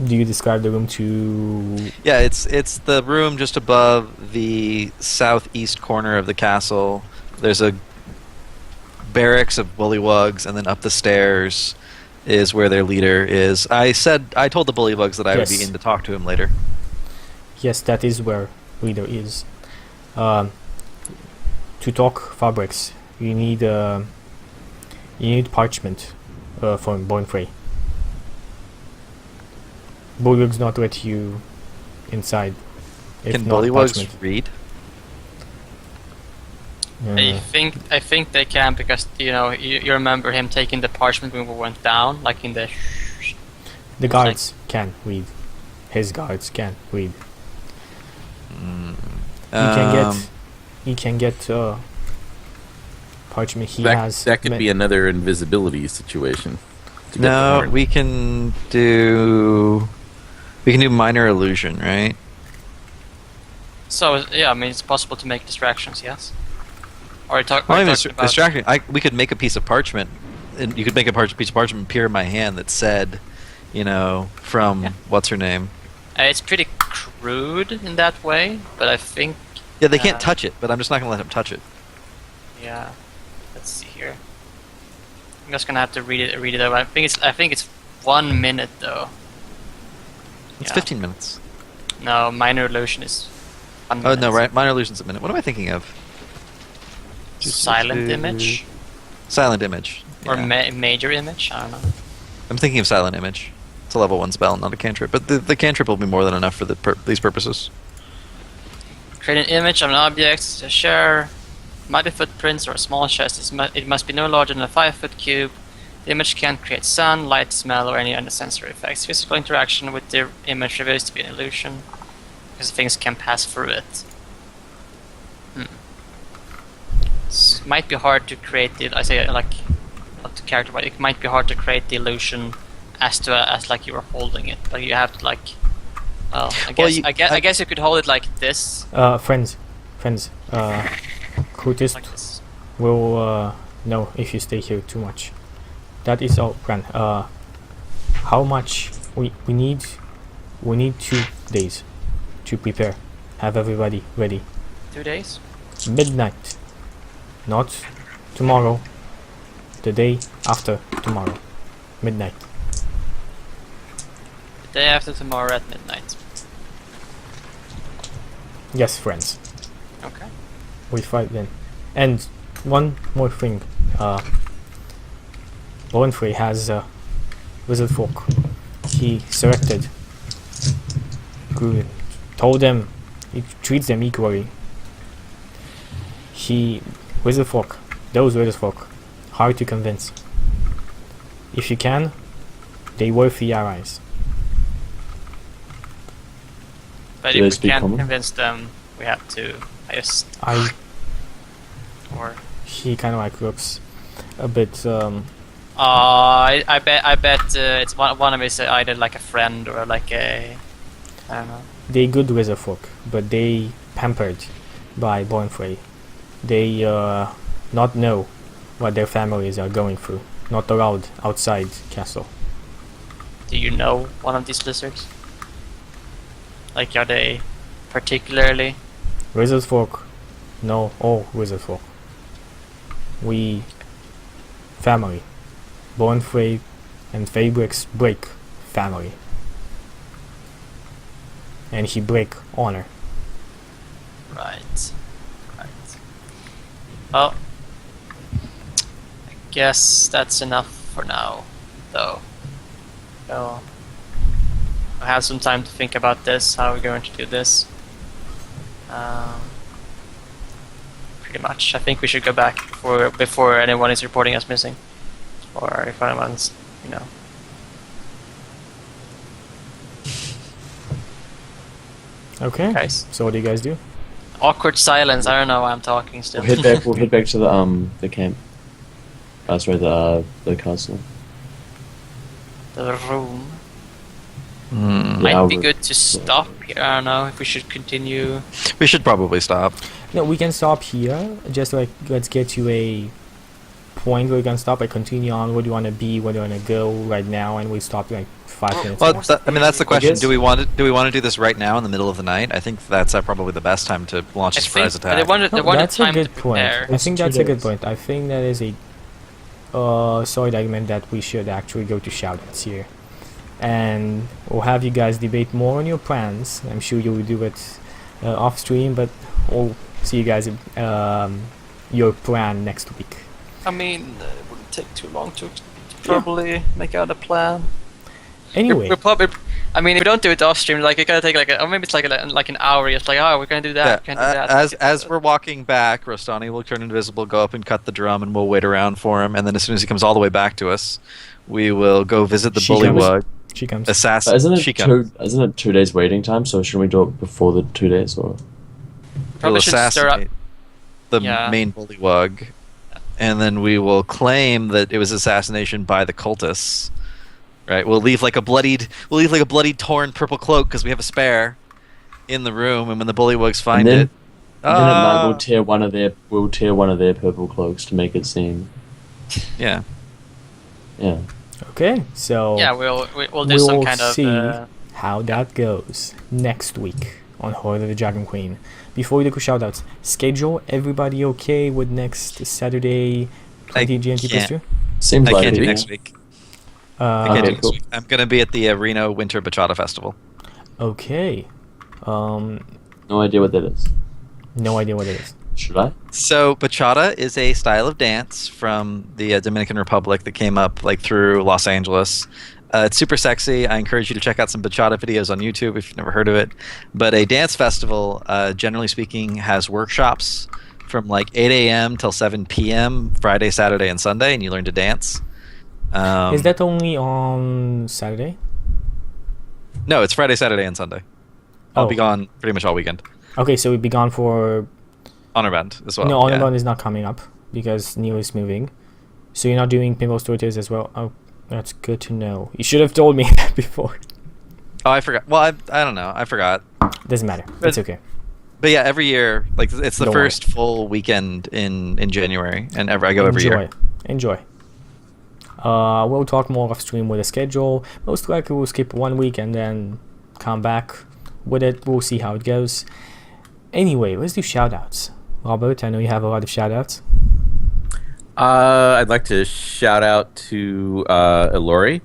S1: Do you describe the room to?
S3: Yeah, it's the room just above the southeast corner of the castle. There's a barracks of bullywugs, and then up the stairs is where their leader is. I told the bullywugs that I would be
S1: Yes.
S3: in to talk to him later.
S1: Yes, that is where leader is. To talk fabrics, you need parchment from Bornfrey. Bullywugs not let you inside. If
S3: Can
S1: not
S3: bullywugs
S1: parchment.
S3: read?
S2: I think they can because you remember him taking the parchment when we went down, like in the.
S1: The guards can read. His guards can read. You can get parchment. He has.
S5: That could be another invisibility situation. to get the
S3: No,
S5: horn.
S3: we can do minor illusion, right?
S2: So yeah, I mean it's possible to make distractions. Yes. Or talk.
S3: Well, I
S2: Or
S3: mean,
S2: talking about,
S3: distracting. We could make a piece of parchment, and you could make a piece of parchment appear in my hand that said, from
S2: Yeah.
S3: what's her name?
S2: It's pretty crude in that way, but I think.
S3: Yeah, they can't
S2: Uh,
S3: touch it, but I'm just not gonna let them touch it.
S2: Yeah. Let's see here. I'm just gonna have to read it over. I think it's 1 minute though.
S3: It's
S2: Yeah.
S3: 15 minutes.
S2: No, minor illusion is 1
S3: Oh
S2: minute.
S3: no, right? Minor illusion's a minute. What am I thinking of?
S2: Silent image
S3: Silent image.
S2: or
S3: yeah.
S2: major image. I don't know.
S3: I'm thinking of silent image. It's a level 1 spell, not a cantrip. But the cantrip will be more than enough for these purposes.
S2: Create an image of an object, a share, might be footprints or a small chest. It must be no larger than a 5-foot cube. The image can't create sound, light, smell, or any other sensory effects. Physical interaction with the image reveals to be an illusion, because things can pass through it. Might be hard to create the. I say like, not the character, but it might be hard to create the illusion as like you were holding it. Like you have to like. Well, I guess you could hold it like this.
S1: Friends. Cultist
S2: Like this.
S1: will know if you stay here too much. That is all plan. How much we need? We need 2 days to prepare. Have everybody ready.
S2: 2 days.
S1: Midnight. Not tomorrow. The day after tomorrow. Midnight.
S2: The day after tomorrow at midnight.
S1: Yes, friends.
S2: Okay.
S1: We fight then. And one more thing. Borenfrey has wizard folk. He selected. Who told them he treats them equally. Wizard folk. Those wizard folk. Hard to convince. If you can, they worthy allies.
S2: But
S4: Do they
S2: if we
S4: speak
S2: can't
S4: common?
S2: convince them, we have to. Or.
S1: He kind of like looks a bit.
S2: I bet it's one of us either like a friend or like a. I don't know.
S1: They good wizard folk, but they pampered by Borenfrey. They not know what their families are going through. Not allowed outside castle.
S2: Do you know one of these lizards? Like, are they particularly?
S1: Wizard folk, no, all wizard folk. We family. Borenfrey and Fabrics break family. And he break honor.
S2: Right. Well, I guess that's enough for now, though. So, I have some time to think about this, how we're going to do this. Pretty much. I think we should go back before anyone is reporting us missing. Or if anyone's,
S1: Okay.
S2: guys.
S1: So what do you guys do?
S2: Awkward silence, I don't know why I'm talking still.
S4: We'll head back to the camp. Sorry, the castle.
S2: The room.
S3: Hmm.
S2: Might be good to stop here, I don't know if we should continue.
S3: We should probably stop.
S1: No, we can stop here. Just like let's get to a point where we can stop and continue on. Where do you want to be? Where do you want to go right now? And we stop like 5 minutes.
S3: Well,
S1: more.
S3: that's the question.
S4: guess-
S3: Do we want to do this right now in the middle of the night? I think that's probably the best time to launch a surprise
S2: But they
S3: attack.
S2: wanted,
S1: No,
S2: they wanted
S1: that's a
S2: time
S1: good
S2: to
S1: point.
S2: prepare.
S1: I think
S4: It's
S1: that's
S4: 2
S1: a good
S4: days.
S1: point. I think that is a solid argument that we should actually go to shoutouts here, and we'll have you guys debate more on your plans. I'm sure you will do it off stream, but we'll see you guys your plan next week.
S2: I mean, it wouldn't take too long to probably make out a plan.
S1: Anyway,
S2: We're probably, I mean, if we don't do it off stream, like it's gonna take or maybe it's like an hour. It's like, oh, we're gonna do that.
S3: Yeah,
S2: We're gonna do that.
S3: as we're walking back, Rostani will turn invisible, go up and cut the drum, and we'll wait around for him. And then as soon as he comes all the way back to us, we will go visit the
S1: She comes.
S3: bullywug
S1: she comes.
S3: assassin.
S4: But isn't
S3: She
S4: it
S3: comes.
S4: isn't it 2 days waiting time? So shouldn't we do it before the 2 days or?
S2: Probably
S3: We'll
S2: should stir up.
S3: assassinate the
S2: Yeah.
S3: main bullywug, and then we will claim that it was assassination by the cultists. Right? We'll leave like a bloodied, torn purple cloak because we have a spare in the room, and when the bullywugs find
S4: then-
S3: it,
S4: And then at night we'll tear one of their purple cloaks to make it seem.
S3: yeah.
S4: Yeah.
S1: Okay, so
S2: Yeah, we'll do some kind of.
S1: see how that goes next week on Hoard of the Dragon Queen. Before we do shoutouts, schedule everybody okay with next Saturday 20 GMT plus
S3: can't.
S1: 2?
S4: Seems
S3: I
S4: like
S3: can't
S4: it,
S3: do
S4: yeah.
S3: next week. I can't
S1: Uh,
S3: do
S4: Okay,
S3: next
S4: cool.
S3: week. I'm gonna be at the Reno Winter Bachata Festival.
S1: okay.
S4: No idea what that is.
S1: No idea what it is.
S4: Should I?
S3: So bachata is a style of dance from the Dominican Republic that came up like through Los Angeles. It's super sexy. I encourage you to check out some bachata videos on YouTube if you've never heard of it. But a dance festival, generally speaking, has workshops from like 8 a.m. till 7 p.m. Friday, Saturday, and Sunday, and you learn to dance.
S1: Is that only on Saturday?
S3: No, it's Friday, Saturday, and Sunday. I'll be gone pretty much all weekend.
S1: Okay, so we'd be gone for...
S3: Honor Band as well.
S1: No, Honor Band is not coming up because Neil is moving. So you're not doing Pinball Storytales as well? Oh, that's good to know. You should have told me that before.
S3: Oh, I forgot. Well, I don't know. I forgot.
S1: Doesn't matter.
S3: But-
S1: It's okay.
S3: But yeah, every year, like it's the
S1: Don't
S3: first full weekend in January, and I go every year.
S1: Enjoy. We'll talk more off stream with the schedule. Most likely we'll skip 1 week and then come back with it. We'll see how it goes. Anyway, let's do shoutouts. Robert, I know you have a lot of shoutouts.
S5: I'd like to shout out to Ilori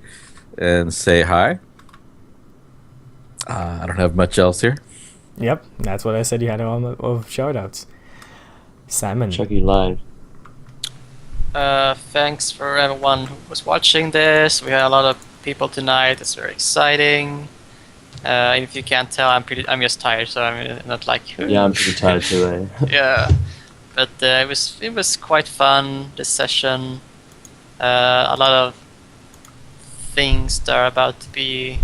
S5: and say hi. I don't have much else here.
S1: Yep, that's what I said. You had a lot of shoutouts. Simon.
S4: Chucky live.
S2: Thanks for everyone who was watching this. We had a lot of people tonight. It's very exciting. If you can't tell, I'm just tired, so I'm not like.
S4: Yeah, I'm pretty tired too.
S2: Yeah, but it was quite fun, this session. A lot of things that are about to be.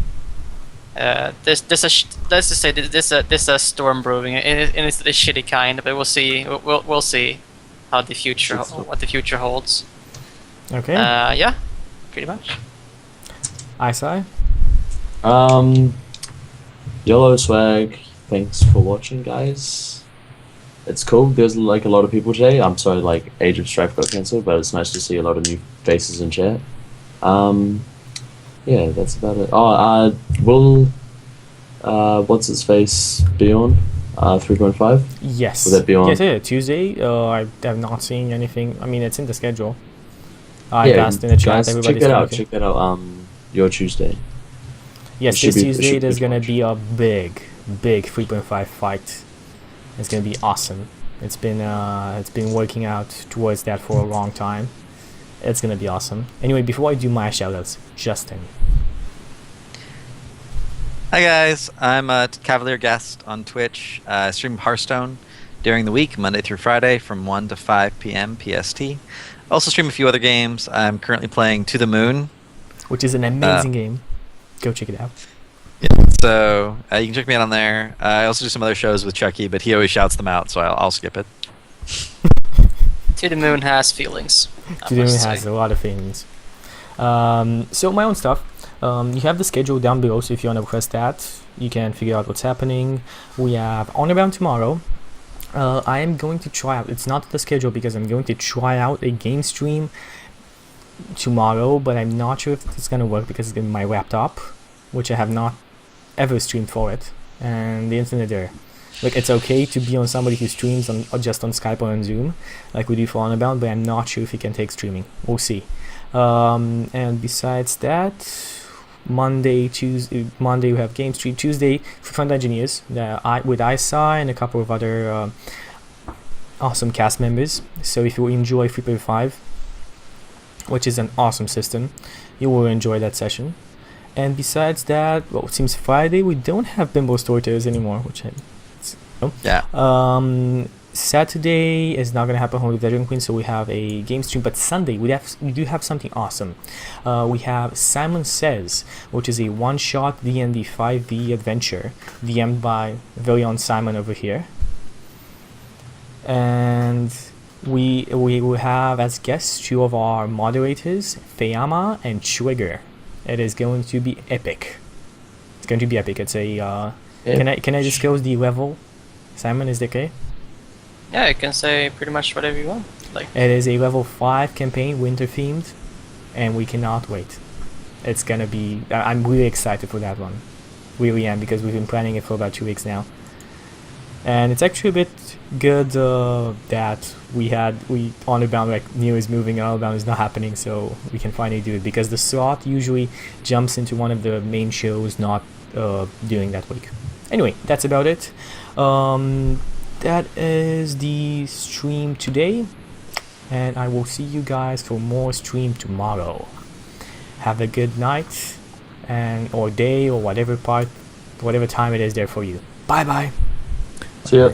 S2: Let's just say this a storm brewing, and it's a shitty kind, but we'll see. We'll see how the future what the future holds.
S1: Okay.
S2: Yeah, pretty much.
S1: Isai.
S4: YOLO swag. Thanks for watching, guys. It's cool. There's like a lot of people today. I'm sorry, like Age of Strife got cancelled, but it's nice to see a lot of new faces in chat. Yeah, that's about it. Will what's its face be on 3.5?
S1: Yes.
S4: Will that be on?
S1: Yes, yeah, Tuesday. I have not seen anything. I mean, it's in the schedule. I asked in the chat.
S4: Guys,
S1: Everybody's
S4: check that out.
S1: okay.
S4: Check that out. Your Tuesday.
S1: Yes,
S4: It should
S1: this
S4: be- it
S1: Tuesday
S4: should be
S1: there's gonna
S4: fun.
S1: be a big 3.5 fight. It's gonna be awesome. It's been working out towards that for a long time. It's gonna be awesome. Anyway, before I do my shoutouts, Justin.
S3: Hi guys, I'm a Cavalier Guest on Twitch. I stream Hearthstone during the week, Monday through Friday, from 1 to 5 p.m. PST. Also stream a few other games. I'm currently playing To the Moon.
S1: Which is an amazing game. Go check it out.
S3: So you can check me out on there. I also do some other shows with Chucky, but he always shouts them out, so I'll skip it.
S2: To the Moon has feelings. I
S1: Today
S2: must
S1: has
S2: say.
S1: a lot of things. So my own stuff. You have the schedule down below, so if you want to request that, you can figure out what's happening. We have Honor Bound tomorrow. I am going to try out. It's not the schedule because I'm going to try out a game stream tomorrow, but I'm not sure if it's gonna work because it's in my laptop, which I have not ever streamed for it, and the internet there. Like, it's okay to be on somebody who streams on just on Skype or on Zoom, like we do for Honor Bound, but I'm not sure if he can take streaming. We'll see. And besides that, Monday we have game stream. Tuesday for Front Engineers, with Isai and a couple of other awesome cast members. So if you enjoy 3.5, which is an awesome system, you will enjoy that session. And besides that, well, it seems Friday we don't have Bimbo Storytellers anymore, which
S3: Yeah.
S1: Saturday is not gonna happen with Veteran Queen, so we have a game stream. But Sunday we do have something awesome. We have Simon Says, which is a one-shot D&D 5e adventure, DM'd by very own Simon over here. And we will have as guests two of our moderators, Feyama and Trigger. It is going to be epic. It's going to be epic. It's a can I disclose the level? Simon, is that okay?
S2: Yeah, you can say pretty much whatever you want. Like,
S1: It is a level 5 campaign, winter themed, and we cannot wait. It's gonna be. I'm really excited for that one. Really am, because we've been planning it for about 2 weeks now. And it's actually a bit good that we Honor Bound, like Neo is moving, Honor Bound is not happening, so we can finally do it, because the slot usually jumps into one of the main shows not during that week. Anyway, that's about it. That is the stream today, and I will see you guys for more stream tomorrow. Have a good night, and or day or whatever time it is there for you. Bye bye.
S4: See ya.